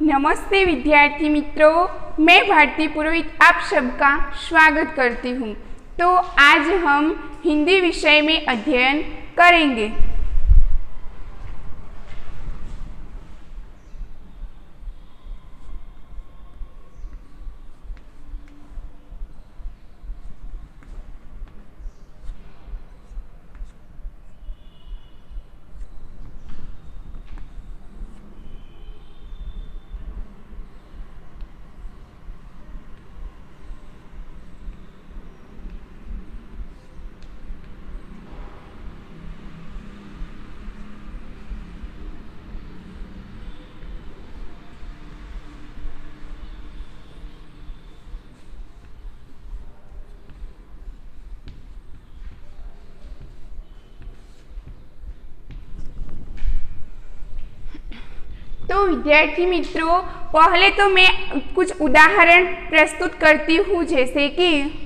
नमस्ते विद्यार्थी मित्रों, मैं भारती पुरोहित आप सबका स्वागत करती हूँ। तो आज हम हिंदी विषय में अध्ययन करेंगे। तो विद्यार्थी मित्रों, पहले तो मैं कुछ उदाहरण प्रस्तुत करती हूँ, जैसे कि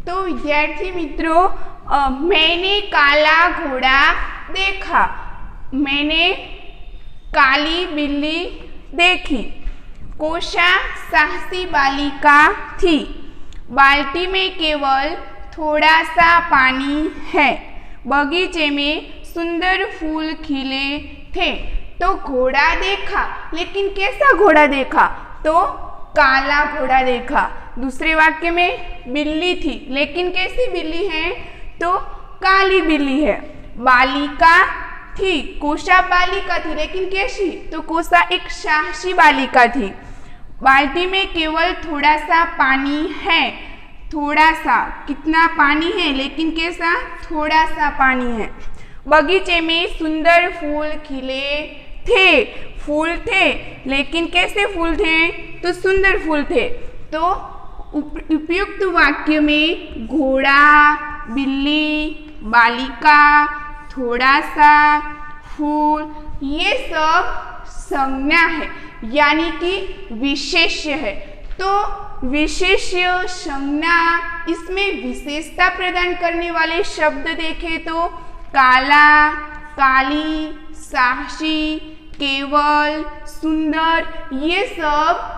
तो विद्यार्थी मित्रों, मैंने काला घोड़ा देखा, मैंने काली बिल्ली देखी। कोशा साहसी बालिका थी, बाल्टी में केवल थोड़ा सा पानी है, बगीचे में सुंदर फूल खिले थे। तो घोड़ा देखा, लेकिन कैसा घोड़ा देखा? तो काला घोड़ा देखा। दूसरे वाक्य में बिल्ली थी, लेकिन कैसी बिल्ली है? तो काली बिल्ली है। बालिका थी, कोशा बालिका थी, लेकिन कैसी? तो कोशा एक साहसी बालिका थी। बाल्टी में केवल थोड़ा सा पानी है, थोड़ा सा, कितना पानी है, लेकिन कैसा? थोड़ा सा पानी है। बगीचे में सुंदर फूल खिले थे, फूल थे, लेकिन कैसे फूल थे? तो सुंदर फूल थे। तो उपयुक्त वाक्य में घोड़ा, बिल्ली, बालिका, थोड़ा सा, फूल, ये सब संज्ञा है, यानी कि विशेष्य है। तो विशेष्य, संज्ञा, इसमें विशेषता प्रदान करने वाले शब्द देखें तो काला, काली, साहसी, केवल, सुंदर, ये सब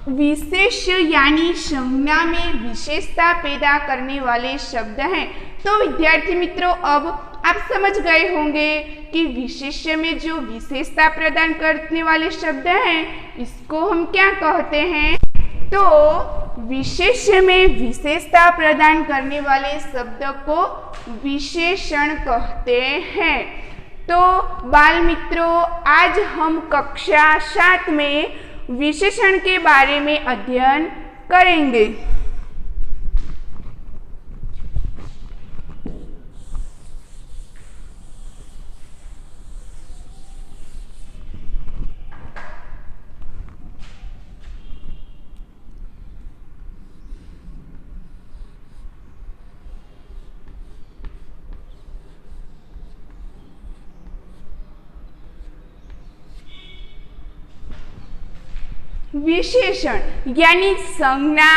विशेष्य यानी संज्ञा में विशेषता पैदा करने वाले शब्द हैं। तो विद्यार्थी मित्रों, अब आप समझ गए होंगे कि विशेष्य में जो विशेषता प्रदान करने वाले शब्द हैं, इसको हम क्या कहते हैं? तो विशेष्य में विशेषता प्रदान करने वाले शब्द को विशेषण कहते हैं। तो बाल मित्रों, आज हम कक्षा 7 में विशेषण के बारे में अध्ययन करेंगे। विशेषण यानी संज्ञा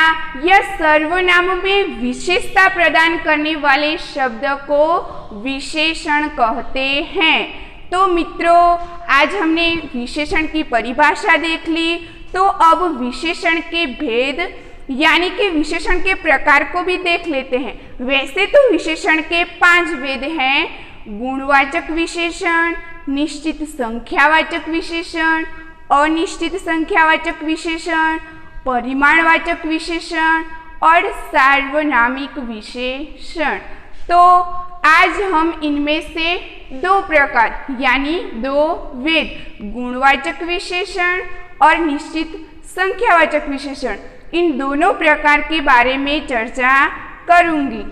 या सर्वनाम में विशेषता प्रदान करने वाले शब्द को विशेषण कहते हैं। तो मित्रों, आज हमने विशेषण की परिभाषा देख ली, तो अब विशेषण के भेद यानी कि विशेषण के प्रकार को भी देख लेते हैं। वैसे तो विशेषण के 5 भेद हैं: गुणवाचक विशेषण, निश्चित संख्यावाचक विशेषण, अनिश्चित संख्यावाचक विशेषण, परिमाणवाचक विशेषण और सार्वनामिक विशेषण। तो आज हम इनमें से 2 प्रकार यानी 2 भेद, गुणवाचक विशेषण और निश्चित संख्यावाचक विशेषण, इन दोनों प्रकार के बारे में चर्चा करूंगी।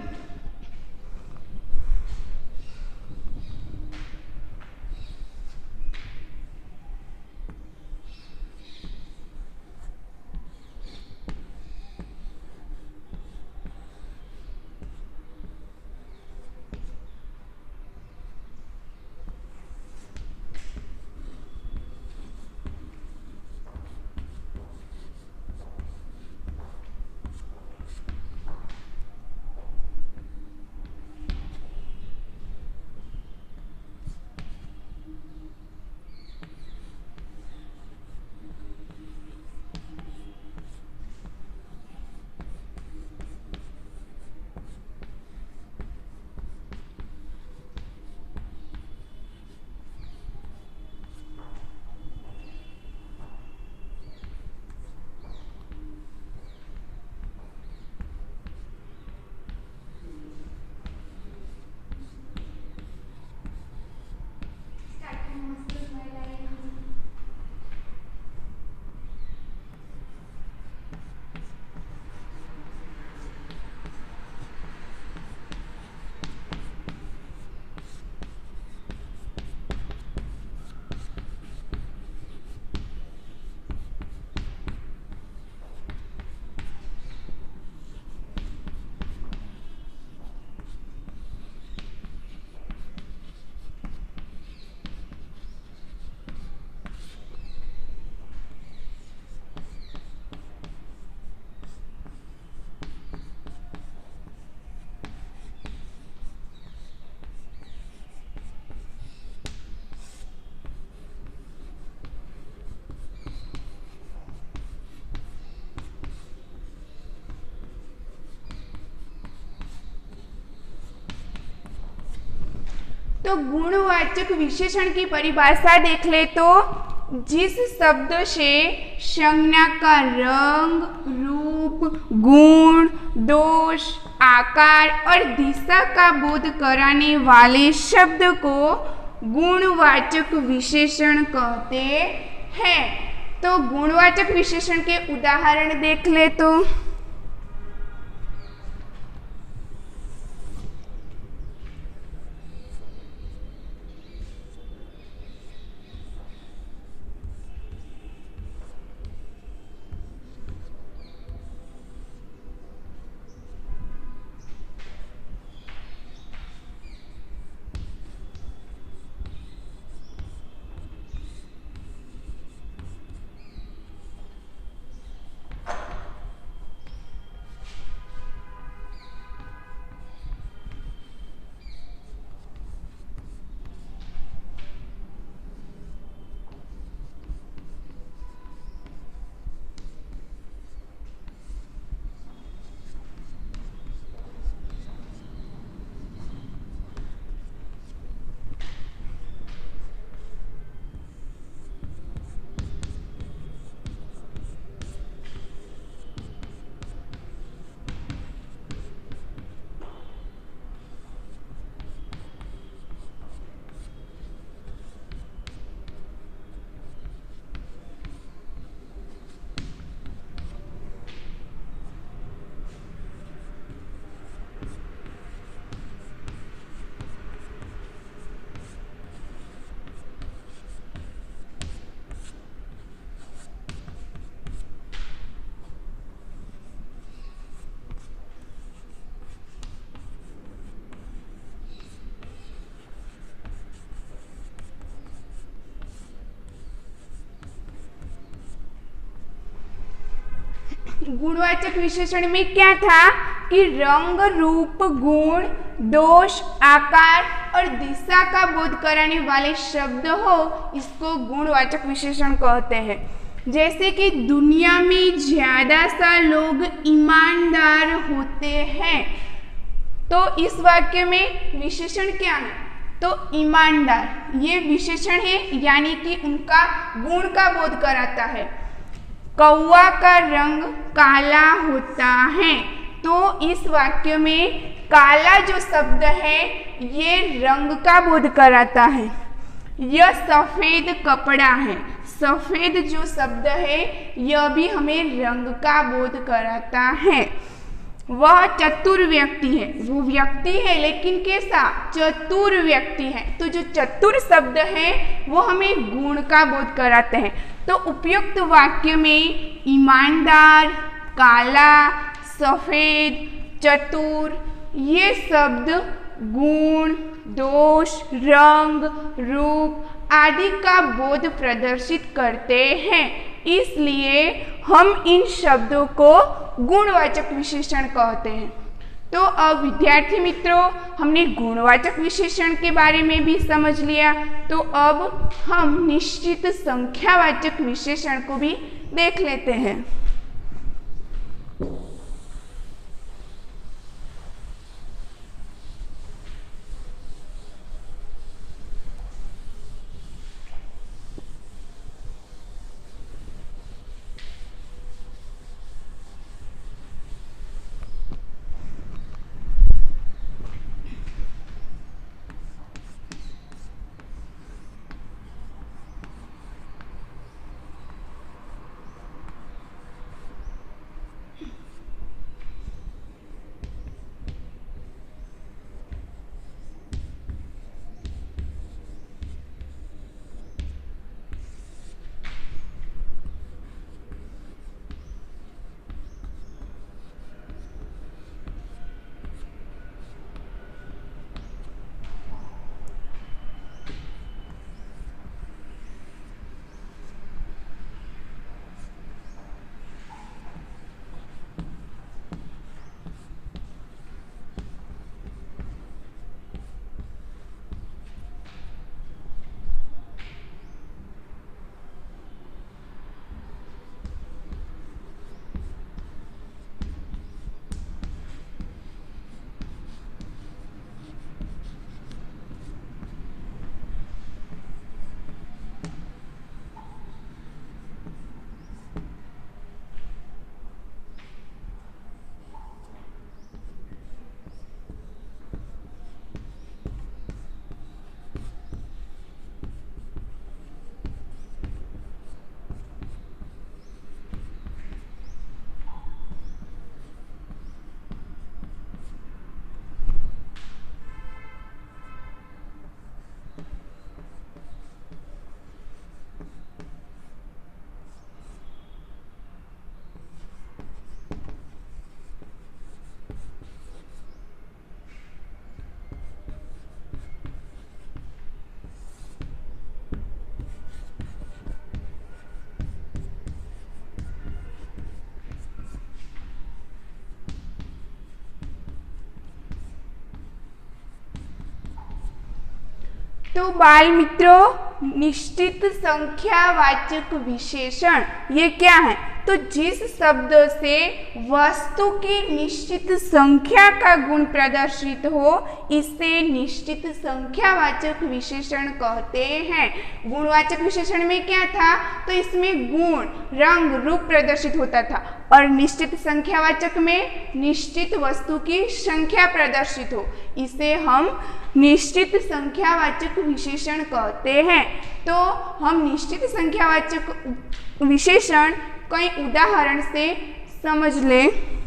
तो गुणवाचक विशेषण की परिभाषा देख ले तो जिस शब्द से संज्ञा का रंग, रूप, गुण, दोष, आकार और दिशा का बोध कराने वाले शब्द को गुणवाचक विशेषण कहते हैं। तो गुणवाचक विशेषण के उदाहरण देख ले तो गुणवाचक विशेषण में क्या था कि रंग, रूप, गुण, दोष, आकार और दिशा का बोध कराने वाले शब्द हो, इसको गुणवाचक विशेषण कहते हैं। जैसे कि दुनिया में ज्यादा सा लोग ईमानदार होते हैं, तो इस वाक्य में विशेषण क्या है? तो ईमानदार, ये विशेषण है, यानी कि उनका गुण का बोध कराता है। कौवा का रंग काला होता है, तो इस वाक्य में काला जो शब्द है ये रंग का बोध कराता है। यह सफेद कपड़ा है, सफेद जो शब्द है यह भी हमें रंग का बोध कराता है। वह चतुर व्यक्ति है, वो व्यक्ति है लेकिन कैसा? चतुर व्यक्ति है। तो जो चतुर शब्द है वो हमें गुण का बोध कराते हैं। तो उपयुक्त वाक्य में ईमानदार, काला, सफेद, चतुर, ये शब्द गुण, दोष, रंग, रूप आदि का बोध प्रदर्शित करते हैं, इसलिए हम इन शब्दों को गुणवाचक विशेषण कहते हैं। तो अब विद्यार्थी मित्रों, हमने गुणवाचक विशेषण के बारे में भी समझ लिया, तो अब हम निश्चित संख्यावाचक विशेषण को भी देख लेते हैं। तो बाल मित्रों, निश्चित संख्यावाचक विशेषण ये क्या है? तो जिस शब्द से वस्तु की निश्चित संख्या का गुण प्रदर्शित हो, इसे निश्चित संख्यावाचक विशेषण कहते हैं। गुणवाचक विशेषण में क्या था? तो इसमें गुण, रंग, रूप प्रदर्शित होता था, और निश्चित संख्यावाचक में निश्चित वस्तु की संख्या प्रदर्शित हो, इसे हम निश्चित संख्यावाचक विशेषण कहते हैं। तो हम निश्चित संख्यावाचक विशेषण कई उदाहरण से समझ लें।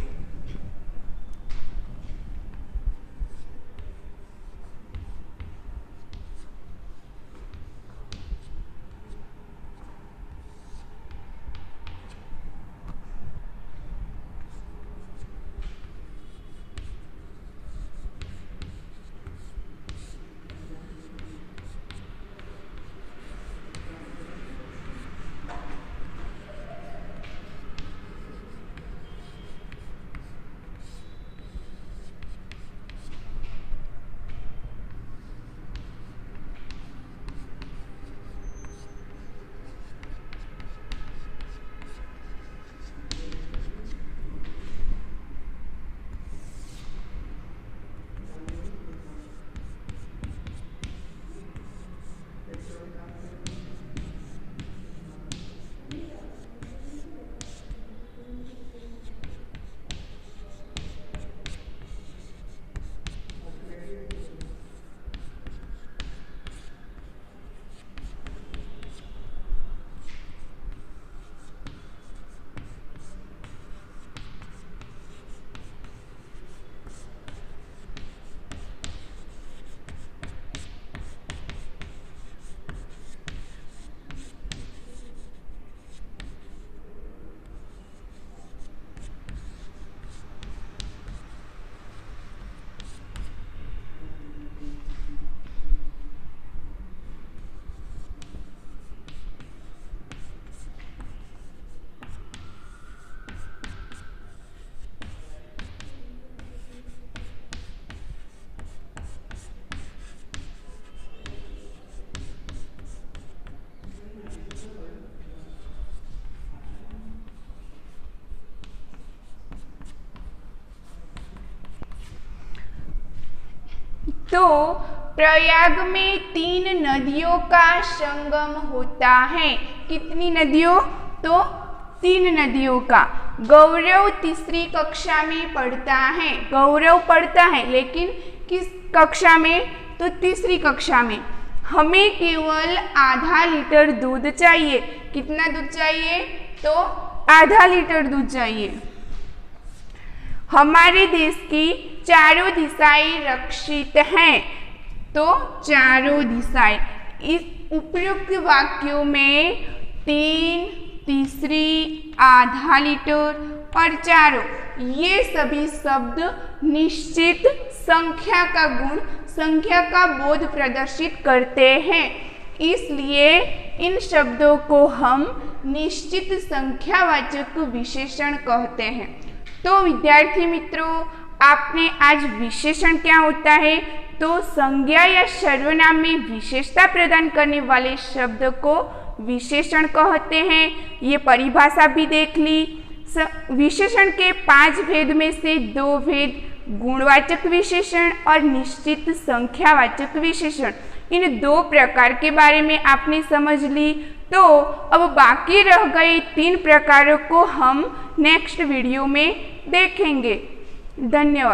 तो प्रयाग में 3 नदियों का संगम होता है। कितनी नदियों? तो 3 नदियों का। गौरव तीसरी कक्षा में पढ़ता है। गौरव पढ़ता है लेकिन किस कक्षा में? तो तीसरी कक्षा में। हमें केवल आधा लीटर दूध चाहिए। कितना दूध चाहिए? तो आधा लीटर दूध चाहिए। हमारे देश की चारों दिशाएं रक्षित हैं। तो चारों दिशाएं। इस उपयुक्त वाक्यों में 3, तीसरी, आधा लीटर और चारों, ये सभी शब्द निश्चित संख्या का गुण, संख्या का बोध प्रदर्शित करते हैं। इसलिए इन शब्दों को हम निश्चित संख्यावाचक विशेषण कहते हैं। तो विद्यार्थी मित्रों, आपने आज विशेषण क्या होता है, तो संज्ञा या सर्वनाम में विशेषता प्रदान करने वाले शब्द को विशेषण कहते हैं। ये परिभाषा भी देख ली। विशेषण के 5 भेद में से 2 भेद गुणवाचक विशेषण और निश्चित संख्यावाचक विशेषण, इन 2 प्रकार के बारे में आपने समझ ली। तो अब बाकी रह गए 3 प्रकारों को हम नेक्स्ट वीडियो में देखेंगे। धन्यवाद।